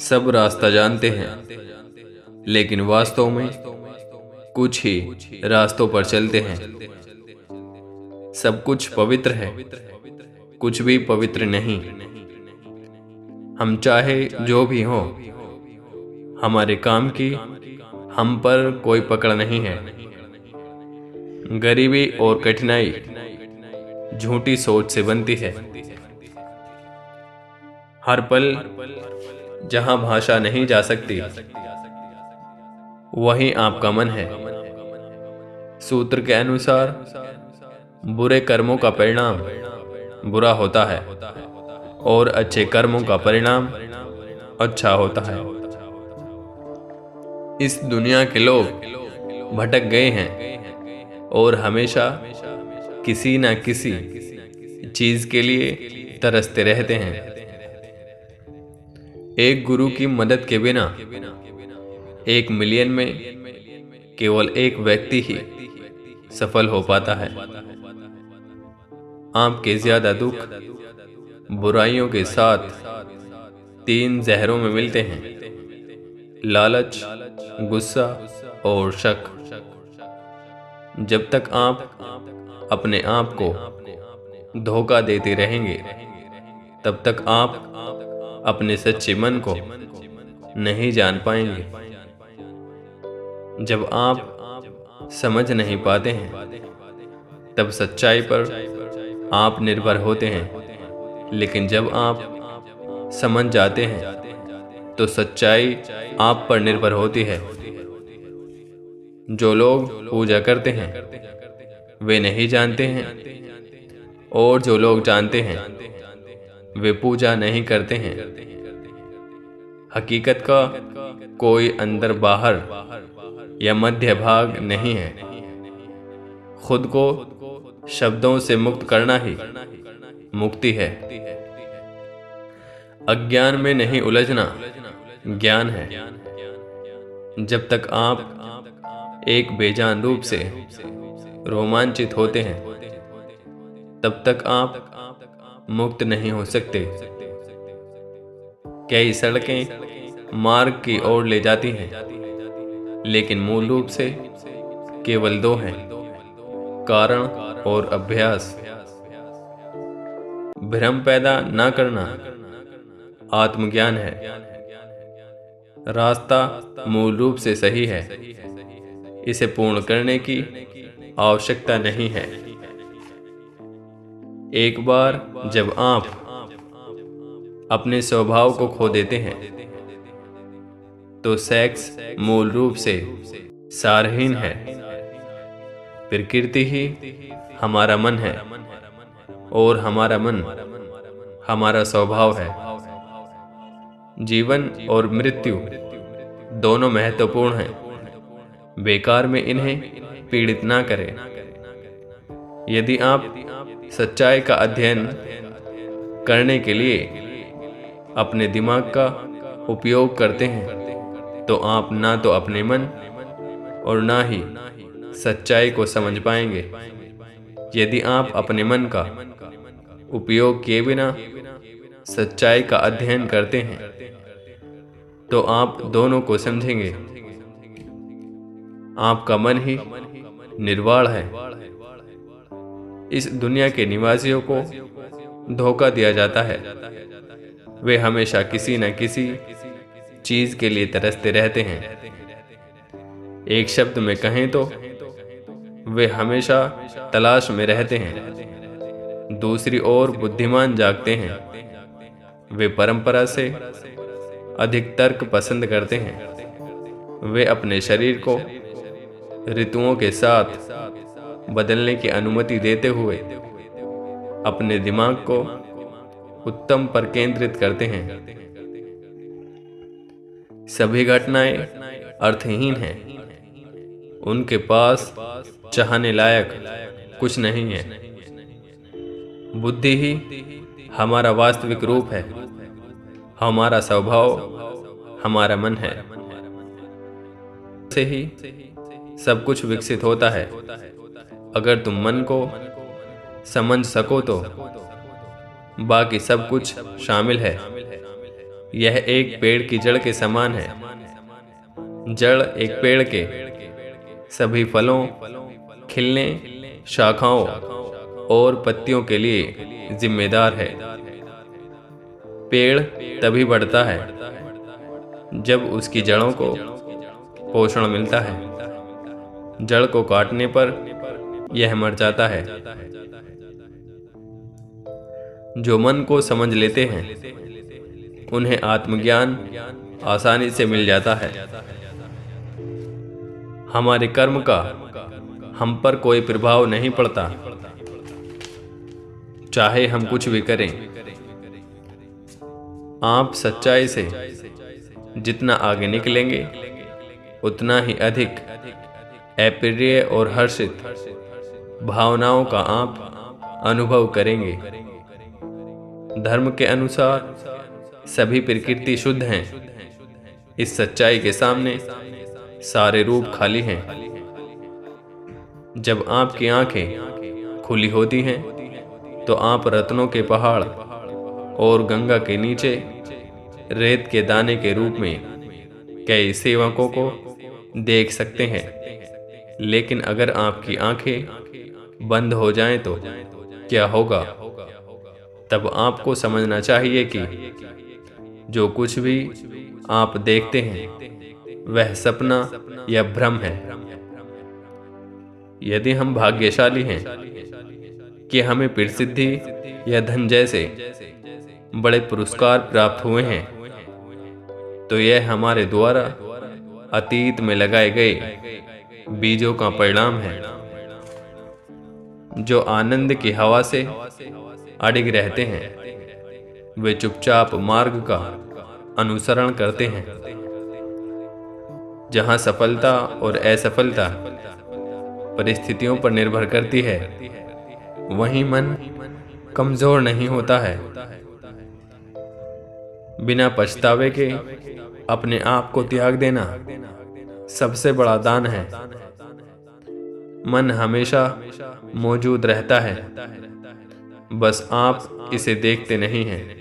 सब रास्ता जानते हैं, लेकिन वास्तव में कुछ ही रास्तों पर चलते हैं। सब कुछ पवित्र है, कुछ भी पवित्र नहीं। हम चाहे जो भी हो, हमारे काम की हम पर कोई पकड़ नहीं है। गरीबी और कठिनाई झूठी सोच से बनती है। हर पल जहां भाषा नहीं जा सकती, वहीं आपका मन है। सूत्र के अनुसार बुरे कर्मों का परिणाम बुरा होता है और अच्छे कर्मों का परिणाम अच्छा होता है। इस दुनिया के लोग भटक गए हैं और हमेशा किसी न किसी चीज के लिए तरसते रहते हैं। एक गुरु की मदद के बिना 1 मिलियन में केवल एक व्यक्ति ही सफल हो पाता है। आपके ज्यादा दुख बुराइयों के साथ 3 जहरों में मिलते हैं: लालच, गुस्सा और शक। जब तक आप अपने आप को धोखा देते रहेंगे, तब तक आप अपने सच्चे मन को नहीं जान पाएंगे। जब आप समझ नहीं पाते हैं, तब सच्चाई पर आप निर्भर होते हैं। लेकिन जब आप समझ जाते हैं, तो सच्चाई आप पर निर्भर होती है। जो लोग पूजा करते हैं, वे नहीं जानते हैं, और जो लोग जानते हैं, वे पूजा नहीं करते हैं। हकीकत का कोई अंदर बाहर या मध्य भाग नहीं है। खुद को शब्दों से मुक्त करना ही मुक्ति है। अज्ञान में नहीं उलझना ज्ञान है। जब तक आप एक बेजान रूप से रोमांचित होते हैं, तब तक आप मुक्त नहीं हो सकते। कई सड़कें मार्ग की ओर ले जाती हैं, लेकिन मूल रूप से केवल 2 हैं: कारण और अभ्यास। भ्रम पैदा न करना आत्मज्ञान है। रास्ता मूल रूप से सही है, इसे पूर्ण करने की आवश्यकता नहीं है। एक बार जब आप अपने स्वभाव को खो देते हैं, तो सेक्स मूल रूप से सारहीन है। प्रकृति ही हमारा मन है और हमारा मन हमारा स्वभाव है। जीवन और मृत्यु दोनों महत्वपूर्ण हैं। बेकार में इन्हें पीड़ित ना करें। यदि आप सच्चाई का अध्ययन करने के लिए अपने दिमाग का उपयोग करते हैं, तो आप ना तो अपने मन और ना ही सच्चाई को समझ पाएंगे। यदि आप अपने मन का उपयोग किए बिना सच्चाई का अध्ययन करते हैं, तो आप दोनों को समझेंगे। आपका मन ही निर्वाण है। इस दुनिया के निवासियों को धोखा दिया जाता है। वे हमेशा किसी न किसी चीज के लिए तरसते रहते हैं। एक शब्द में कहें तो वे हमेशा तलाश में रहते हैं। दूसरी ओर बुद्धिमान जागते हैं। वे परंपरा से अधिक तर्क पसंद करते हैं। वे अपने शरीर को ऋतुओं के साथ बदलने की अनुमति देते हुए अपने दिमाग को उत्तम पर केंद्रित करते हैं। सभी घटनाएं अर्थहीन हैं। उनके पास चाहने लायक कुछ नहीं है। बुद्धि ही हमारा वास्तविक रूप है। हमारा स्वभाव हमारा मन है। से ही सब कुछ विकसित होता है। अगर तुम मन को समझ सको, तो बाकी सब कुछ शामिल है। यह एक पेड़ की जड़ के समान है। जड़ एक पेड़ के सभी फलों, खिलने, शाखाओं और पत्तियों के लिए जिम्मेदार है। पेड़ तभी बढ़ता है जब उसकी जड़ों को पोषण मिलता है। जड़ को काटने पर यह मर जाता है। जो मन को समझ लेते हैं उन्हें आत्मज्ञान आसानी से मिल जाता है। हमारे कर्म का हम पर कोई प्रभाव नहीं पड़ता, चाहे हम कुछ भी करें। आप सच्चाई से जितना आगे निकलेंगे उतना ही अधिक अप्रिय और हर्षित भावनाओं का आप अनुभव करेंगे। धर्म के अनुसार सभी प्रकृति शुद्ध हैं। इस सच्चाई के सामने सारे रूप खाली हैं। जब आपकी आंखें खुली होती हैं तो आप रत्नों के पहाड़ और गंगा के नीचे रेत के दाने के रूप में कई सेवकों को देख सकते हैं। लेकिन अगर आपकी आंखें बंद हो जाएं तो क्या होगा? तब आपको समझना चाहिए कि जो कुछ भी आप देखते हैं वह सपना या भ्रम है। यदि हम भाग्यशाली हैं कि हमें प्रसिद्धि या धन जैसे बड़े पुरस्कार प्राप्त हुए हैं, तो यह हमारे द्वारा अतीत में लगाए गए बीजों का परिणाम है। जो आनंद की हवा से अडिग रहते हैं वे चुपचाप मार्ग का अनुसरण करते हैं। जहां सफलता और असफलता परिस्थितियों पर निर्भर करती है, वहीं मन कमजोर नहीं होता है। बिना पछतावे के अपने आप को त्याग देना सबसे बड़ा दान है। मन हमेशा मौजूद रहता है, बस आप इसे देखते नहीं हैं।